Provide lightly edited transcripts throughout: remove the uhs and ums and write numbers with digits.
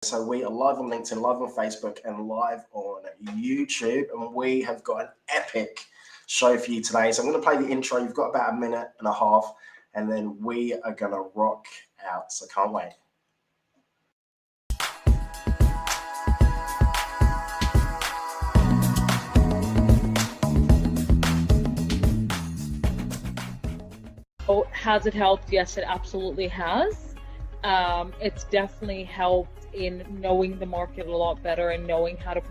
So we are live on LinkedIn, live on Facebook, and live on YouTube, and we have got an epic show for you today. So I'm going to play the intro. You've got about a minute and a half, and then we are going to rock out. So can't wait. Oh, has it helped? Yes, it absolutely has. It's definitely helped in knowing the market a lot better and knowing how to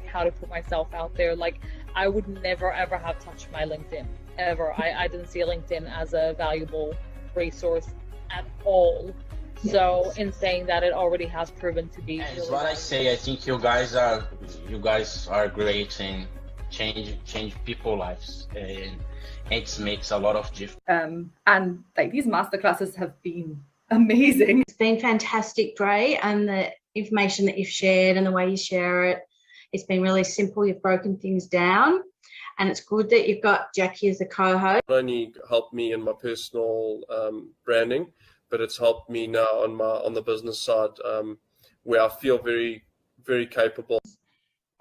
how to put myself out there. Like, I would never ever have touched my LinkedIn ever. I didn't see LinkedIn as a valuable resource at all. So in saying that, it already has proven to be. As what I say, I think you guys are great and change people's lives, and it makes a lot of difference. And like, these masterclasses have been amazing. It's been fantastic, Dre, and the information that you've shared and the way you share it. It's been really simple. You've broken things down, and it's good that you've got Jackie as a co-host. Not only helped me in my personal branding, but it's helped me now on the business side, where I feel very, very capable.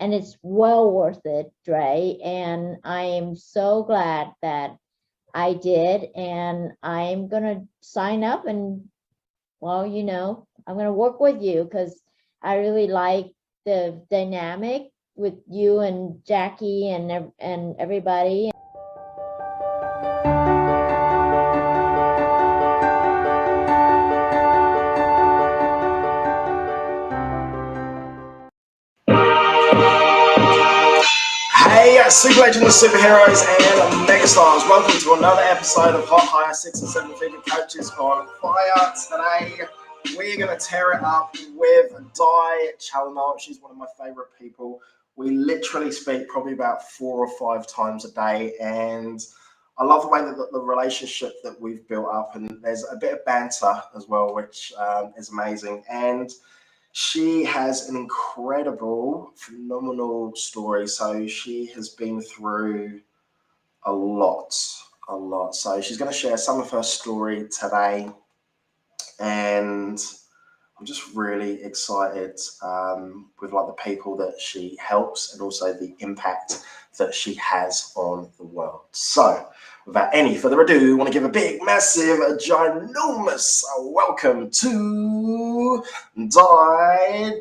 And it's well worth it, Dre, and I am so glad that I did, and I'm gonna sign up, and well, you know, I'm gonna work with you because I really like the dynamic with you and Jackie and everybody. Hey, super legends, superheroes, and megastars. Welcome to another episode of Hot Hire 6 and 7 Figure Coaches on Fire. Today, we're going to tear it up with 𝘿𝙧𝙚𝙧𝙚. She's one of my favorite people. We literally speak probably about 4 or 5 times a day, and I love the way that the relationship that we've built up, and there's a bit of banter as well, which is amazing. And she has an incredible, phenomenal story. So she has been through a lot. So she's going to share some of her story today, and I'm just really excited with like the people that she helps and also the impact that she has on the world. So without any further ado, I want to give a big, massive, ginormous welcome to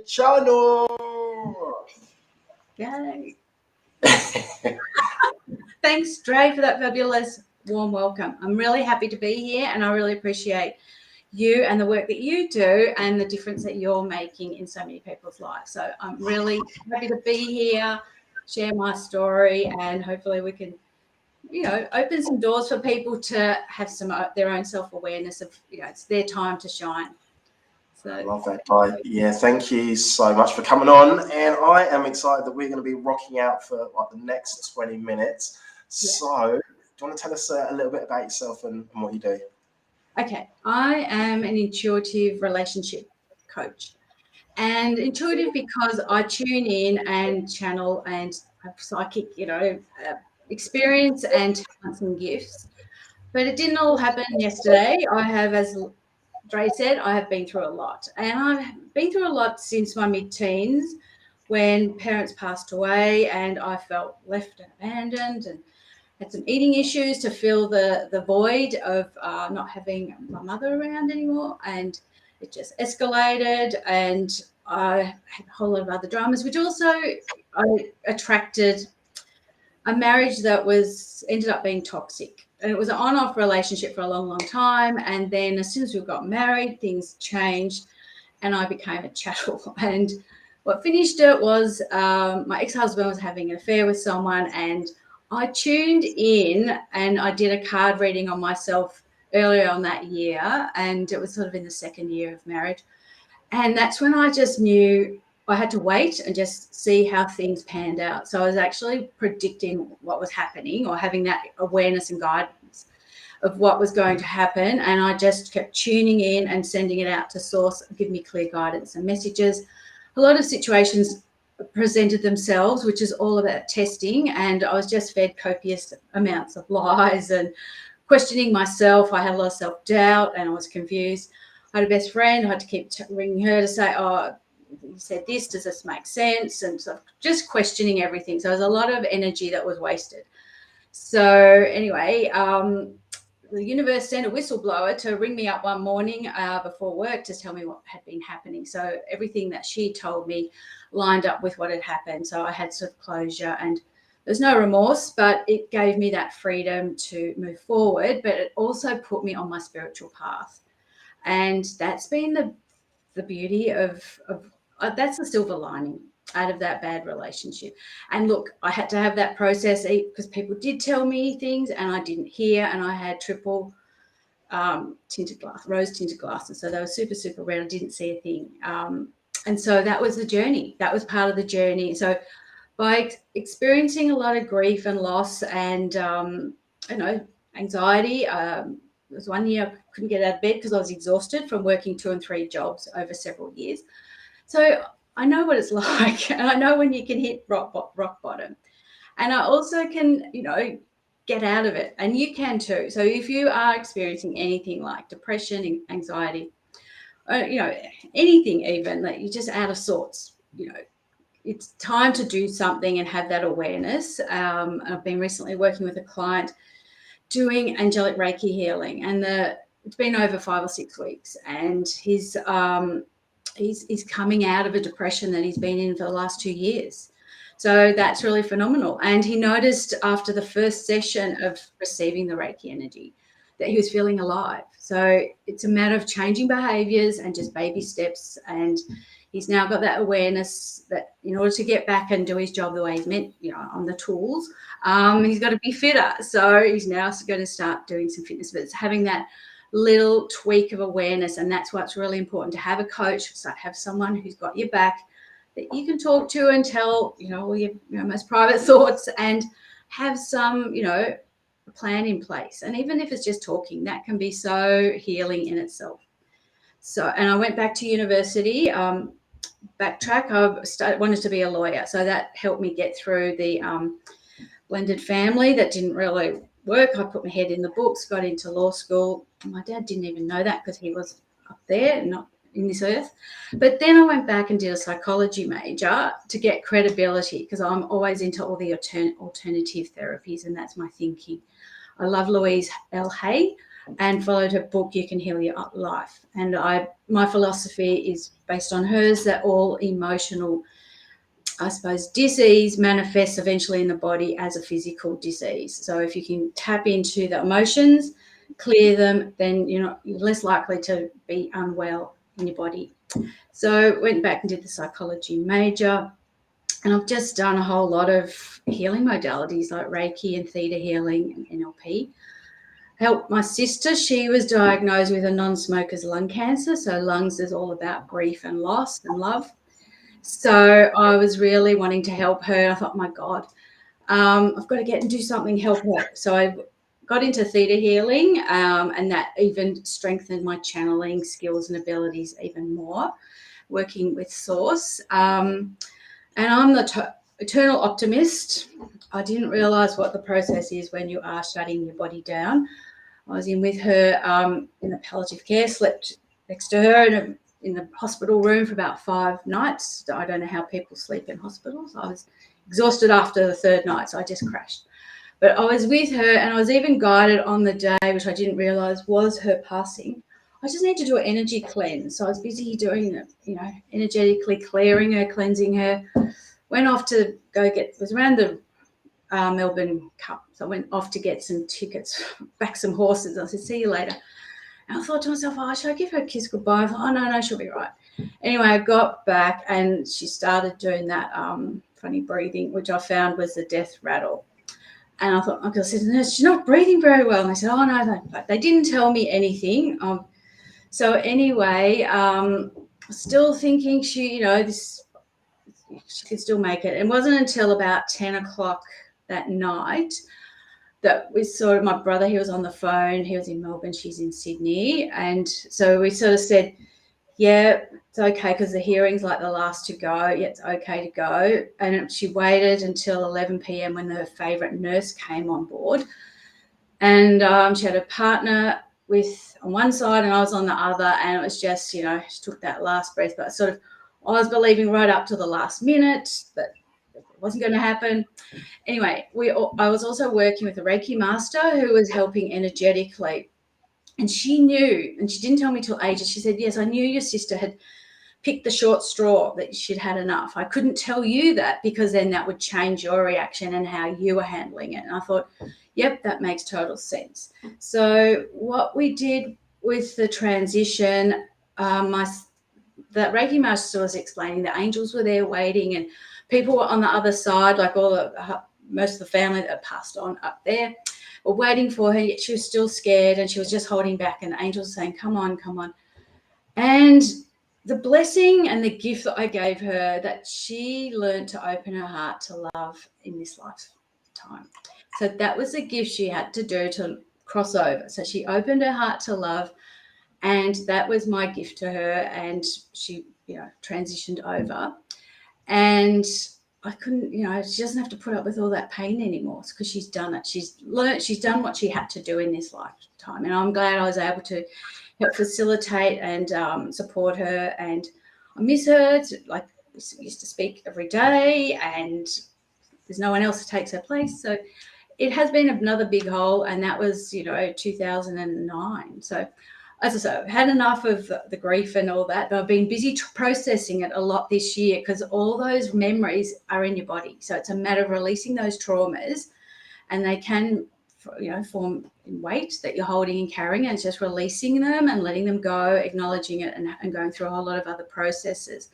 Challenor. Yay. Thanks, Dre, for that fabulous warm welcome. I'm really happy to be here, and I really appreciate you and the work that you do and the difference that you're making in so many people's lives. So I'm really happy to be here, share my story, and hopefully we can, you know, open some doors for people to have some their own self-awareness of, you know, it's their time to shine. So I love that, Di. Yeah, thank you so much for coming on, and I am excited that we're going to be rocking out for like the next 20 minutes. Yeah. So do you want to tell us a little bit about yourself and what you do? Okay, I am an intuitive relationship coach, and intuitive because I tune in and channel and have psychic, you know, experience and talents and gifts. But it didn't all happen yesterday. I have, as Dre said, I have been through a lot, and I've been through a lot since my mid-teens when parents passed away and I felt left and abandoned and had some eating issues to fill the void of not having my mother around anymore, and it just escalated, and I had a whole lot of other dramas, which also I attracted a marriage that ended up being toxic, and it was an on-off relationship for a long time, and then as soon as we got married, things changed and I became a chattel. And what finished it was my ex-husband was having an affair with someone, and I tuned in and I did a card reading on myself earlier on that year, and it was sort of in the 2nd year of marriage. And that's when I just knew I had to wait and just see how things panned out. So I was actually predicting what was happening, or having that awareness and guidance of what was going to happen. And I just kept tuning in and sending it out to source, give me clear guidance and messages. A lot of situations presented themselves, which is all about testing, and I was just fed copious amounts of lies and questioning myself. I had a lot of self-doubt and I was confused. I had a best friend. I had to keep ringing her to say, oh, you said this, does this make sense? And so just questioning everything. So there was a lot of energy that was wasted. So anyway, the universe sent a whistleblower to ring me up one morning before work to tell me what had been happening. So everything that she told me lined up with what had happened. So I had sort of closure, and there's no remorse, but it gave me that freedom to move forward. But it also put me on my spiritual path. And that's been the beauty of that's the silver lining out of that bad relationship. And look, I had to have that process because people did tell me things and I didn't hear, and I had triple tinted glass, rose tinted glasses. So they were super, super red. I didn't see a thing. And so that was the journey. That was part of the journey. So by experiencing a lot of grief and loss and, anxiety, there was 1 year I couldn't get out of bed because I was exhausted from working 2 and 3 jobs over several years. So I know what it's like, and I know when you can hit rock bottom. And I also can, get out of it, and you can too. So if you are experiencing anything like depression, anxiety, anything even that you're just out of sorts, it's time to do something and have that awareness. I've been recently working with a client doing angelic Reiki healing, and it's been over 5 or 6 weeks, and he's coming out of a depression that he's been in for the last 2 years. So that's really phenomenal. And he noticed after the first session of receiving the Reiki energy that he was feeling alive. So it's a matter of changing behaviors and just baby steps. And he's now got that awareness that in order to get back and do his job the way he's meant, on the tools, he's got to be fitter. So he's now going to start doing some fitness, but it's having that little tweak of awareness. And that's why it's really important to have a coach, so have someone who's got your back that you can talk to and tell, all your most private thoughts, and have some, a plan in place. And even if it's just talking, that can be so healing in itself. So, and I went back to university, backtrack. I wanted to be a lawyer. So that helped me get through the blended family that didn't really work. I put my head in the books, got into law school. My dad didn't even know that because he was up there, not in this earth. But then I went back and did a psychology major to get credibility, because I'm always into all the alternative therapies, and that's my thinking. I love 𝘿𝙖𝙧𝙚 and followed her book, You Can Heal Your Life. And my philosophy is based on hers, that all emotional, I suppose, disease manifests eventually in the body as a physical disease. So if you can tap into the emotions, clear them, then you're less likely to be unwell in your body. So went back and did the psychology major, and I've just done a whole lot of healing modalities like Reiki and theta healing and NLP. Helped my sister. She was diagnosed with a non-smoker's lung cancer. So lungs is all about grief and loss and love. So I was really wanting to help her. I thought, my God, I've got to get and do something, help her. So I got into theta healing, and that even strengthened my channeling skills and abilities even more, working with source. And I'm the eternal optimist. I didn't realise what the process is when you are shutting your body down. I was in with her in the palliative care, slept next to her in the hospital room for about 5 nights. I don't know how people sleep in hospitals. I was exhausted after the 3rd night, so I just crashed. But I was with her, and I was even guided on the day, which I didn't realise was her passing. I just need to do an energy cleanse. So I was busy doing it, energetically clearing her, cleansing her. Went off to it was around the Melbourne Cup. So I went off to get some tickets, back some horses. I said, see you later. And I thought to myself, should I give her a kiss goodbye? I thought, no, she'll be right. Anyway, I got back and she started doing that funny breathing, which I found was the death rattle. And I thought, I said, no, she's not breathing very well. And they said, no, they didn't tell me anything. So anyway, still thinking she could still make it. It wasn't until about 10 o'clock that night that we saw my brother. He was on the phone. He was in Melbourne. She's in Sydney. And so we sort of said, yeah, it's okay, because the hearing's like the last to go. Yeah, it's okay to go. And she waited until 11 p.m. when her favourite nurse came on board. And she had a partner on one side and I was on the other. And it was just, she took that last breath. But sort of I was believing right up to the last minute that it wasn't going to happen. Anyway, I was also working with a Reiki master who was helping energetically. And she knew, and she didn't tell me till ages. She said, yes, I knew your sister had picked the short straw, that she'd had enough. I couldn't tell you that because then that would change your reaction and how you were handling it. And I thought, yep, that makes total sense. So what we did with the transition, that Reiki master was explaining the angels were there waiting and people were on the other side, like most of the family that passed on up there were waiting for her, yet she was still scared and she was just holding back, and the angels were saying, come on, come on. And the blessing and the gift that I gave her, that she learned to open her heart to love in this lifetime. So that was a gift she had to do to cross over. So she opened her heart to love, and that was my gift to her, and she, transitioned over. And I couldn't, she doesn't have to put up with all that pain anymore because she's done it. She's learned, she's done what she had to do in this lifetime. And I'm glad I was able to help facilitate and support her. And I miss her. Like, we used to speak every day, and there's no one else who takes her place. So it has been another big hole, and that was, 2009. So as I said, I've had enough of the grief and all that, but I've been busy processing it a lot this year because all those memories are in your body. So it's a matter of releasing those traumas, and they can, form in weight that you're holding and carrying, and it's just releasing them and letting them go, acknowledging it, and going through a whole lot of other processes.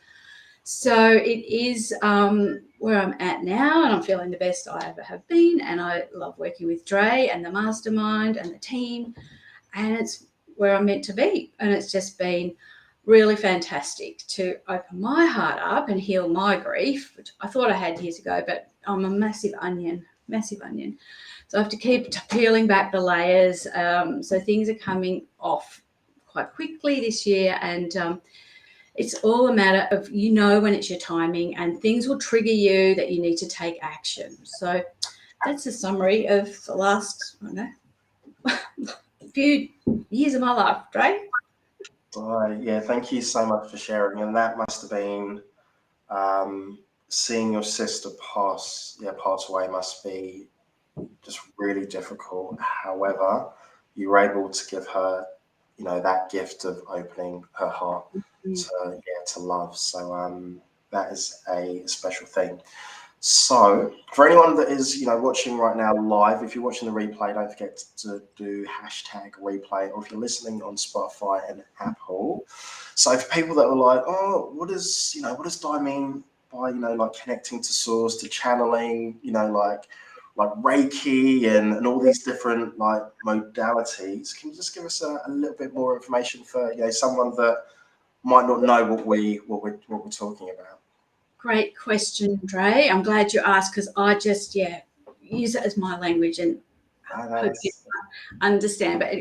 So it is where I'm at now, and I'm feeling the best I ever have been, and I love working with Dre and the mastermind and the team, and it's where I'm meant to be. And it's just been really fantastic to open my heart up and heal my grief, which I thought I had years ago, but I'm a massive onion. So I have to keep peeling back the layers. So things are coming off quite quickly this year, and it's all a matter of, when it's your timing, and things will trigger you that you need to take action. So that's a summary of the last, few years of my life, Dre. Yeah, thank you so much for sharing. And that must have been seeing your sister pass away must be just really difficult. However, you were able to give her, that gift of opening her heart to love. So that is a special thing. So for anyone that is, watching right now live, if you're watching the replay, don't forget to do #replay, or if you're listening on Spotify and Apple. So for people that are like, oh, what does Di mean by, like connecting to source, to channeling, like Reiki and all these different like modalities, can you just give us a little bit more information for, someone that might not know what we're talking about? Great question, Dre. I'm glad you asked, because I just, use it as my language and hope you understand. But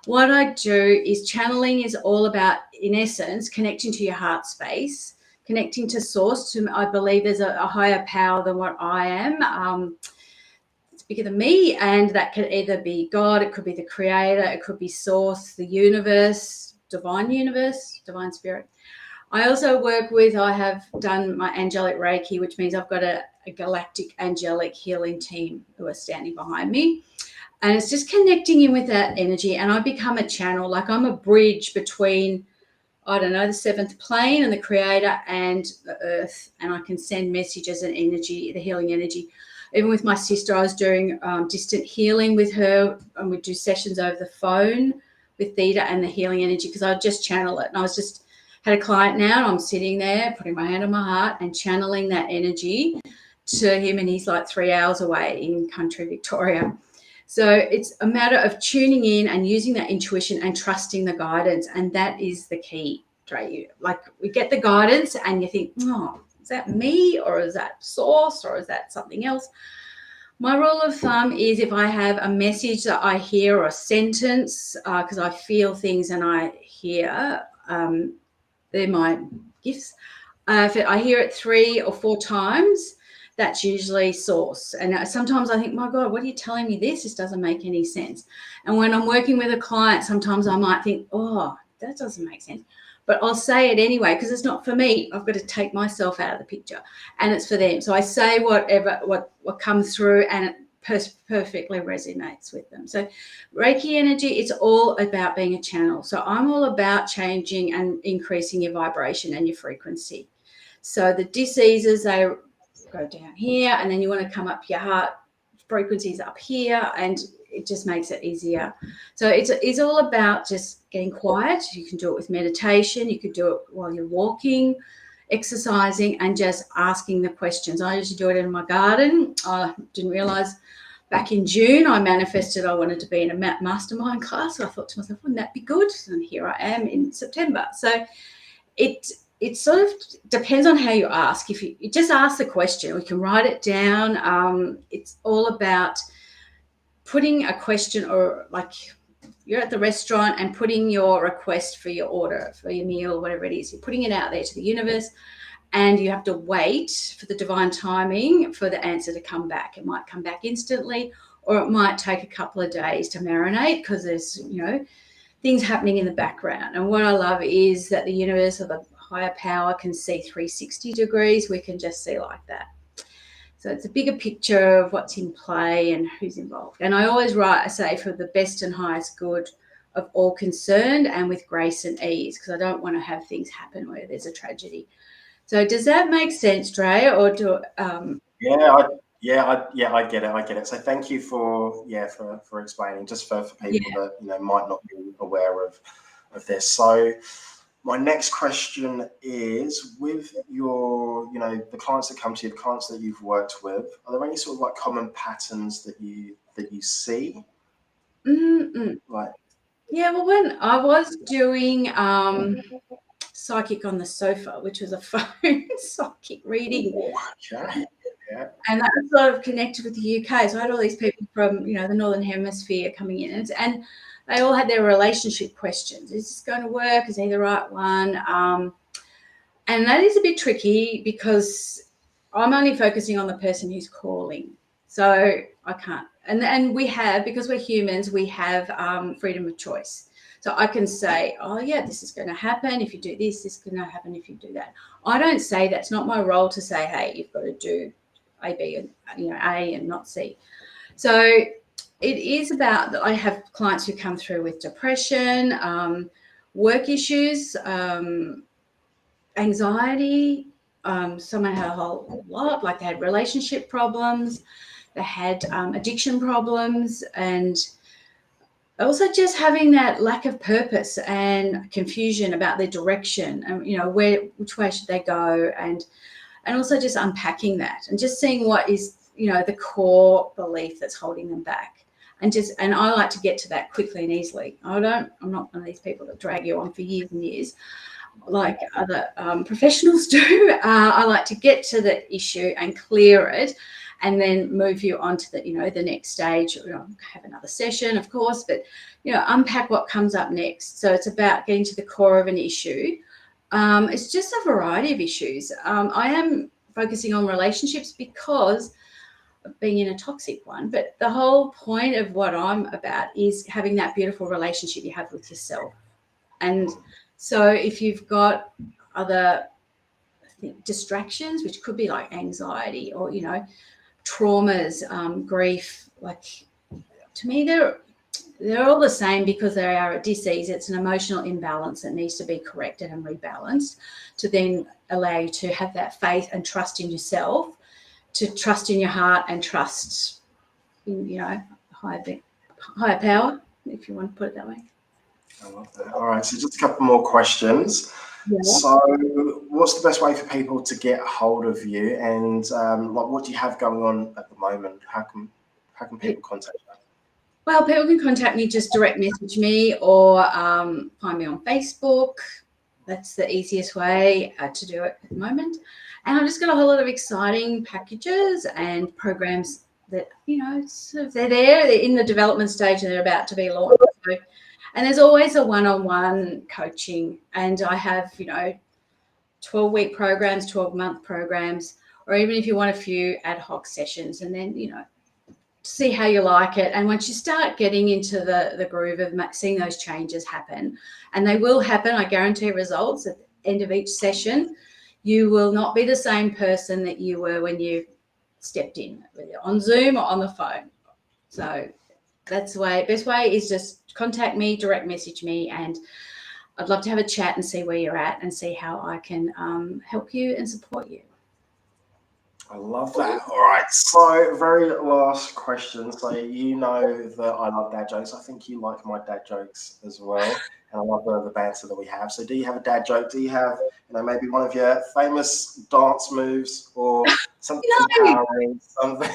what I do is channeling is all about, in essence, connecting to your heart space, connecting to source. I believe there's a higher power than what I am. It's bigger than me, and that can either be God, it could be the creator, it could be source, the universe, divine spirit. I also I have done my angelic Reiki, which means I've got a galactic angelic healing team who are standing behind me. And it's just connecting in with that energy. And I become a channel, like I'm a bridge between, the seventh plane and the creator and the earth. And I can send messages and energy, the healing energy. Even with my sister, I was doing distant healing with her, and we'd do sessions over the phone with Theta and the healing energy, because I'd just channel it. And I was just had a client now, and I'm sitting there putting my hand on my heart and channeling that energy to him, and he's like 3 hours away in country Victoria. So it's a matter of tuning in and using that intuition and trusting the guidance, and that is the key, Dre. Like, we get the guidance and you think, oh, is that me, or is that source, or is that something else? My rule of thumb is, if I have a message that I hear, or a sentence, because I feel things and I hear, they're my gifts. If I hear it 3 or 4 times, that's usually source. And sometimes I think, my God, what are you telling me this? This doesn't make any sense. And when I'm working with a client, sometimes I might think, oh, that doesn't make sense. but I'll say it anyway because it's not for me. I've got to take myself out of the picture, and it's for them. So I say what comes through, and it perfectly resonates with them. So Reiki energy, it's all about being a channel. So I'm all about changing and increasing your vibration and your frequency. So the diseases, they go down here, and then you want to come up your heart frequencies up here, and it just makes it easier. So it's all about just getting quiet. You can do it with meditation. You could do it while you're walking, exercising, and just asking the questions. I usually do it in my garden. I didn't realize back in June I manifested I wanted to be in a mastermind class. So I thought to myself, wouldn't that be good? And here I am in September. So it sort of depends on how you ask. If you just ask the question, we can write it down. It's all about putting a question, or like you're at the restaurant and putting your request for your order, for your meal, whatever it is. You're putting it out there to the universe, and you have to wait for the divine timing for the answer to come back. It might come back instantly, or it might take a couple of days to marinate because there's, things happening in the background. And what I love is that the universe, or the higher power, can see 360 degrees. We can just see like that. So it's a bigger picture of what's in play and who's involved. And I always say for the best and highest good of all concerned, and with grace and ease, because I don't want to have things happen where there's a tragedy. So does that make sense, Dre? Or do I get it. So thank you for explaining, just for people that might not be aware of this. So my next question is, with your the clients that come to you, the clients that you've worked with, are there any sort of like common patterns that you see? Like, yeah, well, when I was doing psychic on the sofa, which was a phone psychic reading. Okay. Yeah. And that sort of connected with the UK. So I had all these people from, the Northern Hemisphere coming in, and they all had their relationship questions. Is this going to work? Is he the right one? And that is a bit tricky because I'm only focusing on the person who's calling. So I can't. And we have, because we're humans, we have freedom of choice. So I can say, oh, yeah, this is going to happen. If you do this, this is going to happen if you do that. I don't say that. It's not my role to say, hey, you've got to do A, B, and A and not C. So it is about that. I have clients who come through with depression, work issues, anxiety. Someone had a whole lot, like they had relationship problems, they had addiction problems, and also just having that lack of purpose and confusion about their direction, and which way should they go, and also just unpacking that and just seeing what is the core belief that's holding them back, and I like to get to that quickly and easily. I'm not one of these people that drag you on for years and years like other professionals do. I like to get to the issue and clear it, and then move you on to the next stage. Have another session, of course, but unpack what comes up next. So it's about getting to the core of an issue. It's just a variety of issues. I am focusing on relationships because of being in a toxic one, but the whole point of what I'm about is having that beautiful relationship you have with yourself. And so if you've got other distractions, which could be like anxiety or traumas, grief, like, to me they're all the same, because they are a disease. It's an emotional imbalance that needs to be corrected and rebalanced to then allow you to have that faith and trust in yourself, to trust in your heart and trust in higher power, if you want to put it that way. I love that. All right, so just a couple more questions. Yeah. So what's the best way for people to get hold of you, and what do you have going on at the moment? How can people contact you? Well, people can contact me, just direct message me, or find me on Facebook. That's the easiest way to do it at the moment. And I've just got a whole lot of exciting packages and programs that, they're in the development stage and they're about to be launched. And there's always a one-on-one coaching, and I have 12-week programs, 12-month programs, or even if you want a few ad hoc sessions, and then see how you like it. And once you start getting into the groove of seeing those changes happen, and they will happen, I guarantee results at the end of each session, you will not be the same person that you were when you stepped in, whether on Zoom or on the phone. So that's the way. Best way is just contact me, direct message me, and I'd love to have a chat and see where you're at and see how I can help you and support you. I love that. All right, so very last question. So you know that I love dad jokes. I think you like my dad jokes as well, and I love the banter that we have. So do you have a dad joke? Do you have, you know, maybe one of your famous dance moves or something empowering, something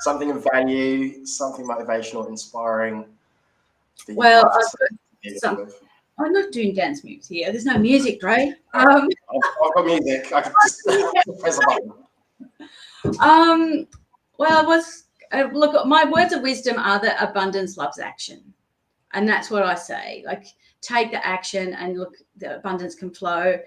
something of value, something motivational, inspiring? Well, I'm not doing dance moves here. There's no music, right? I've got music. I can just press a button. Well, look, my words of wisdom are that abundance loves action. And that's what I say. Like, take the action and look, the abundance can flow.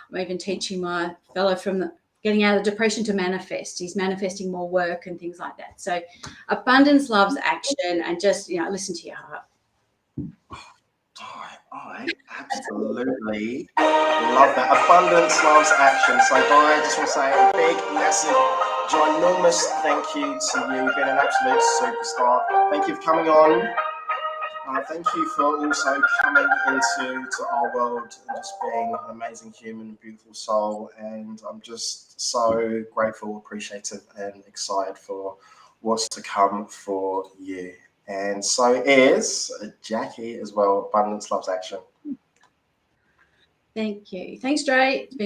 I'm even teaching my fellow from getting out of depression to manifest. He's manifesting more work and things like that. So abundance loves action, and just, you know, listen to your heart. I absolutely love that. Abundance loves action. So, Di, I just want to say a big, massive, ginormous thank you to you. You've been an absolute superstar. Thank you for coming on. Thank you for also coming into our world and just being an amazing human, beautiful soul. And I'm just so grateful, appreciative, and excited for what's to come for you. And so is Jackie as well. Abundance loves action. Thank you. Thanks, Dre. It's been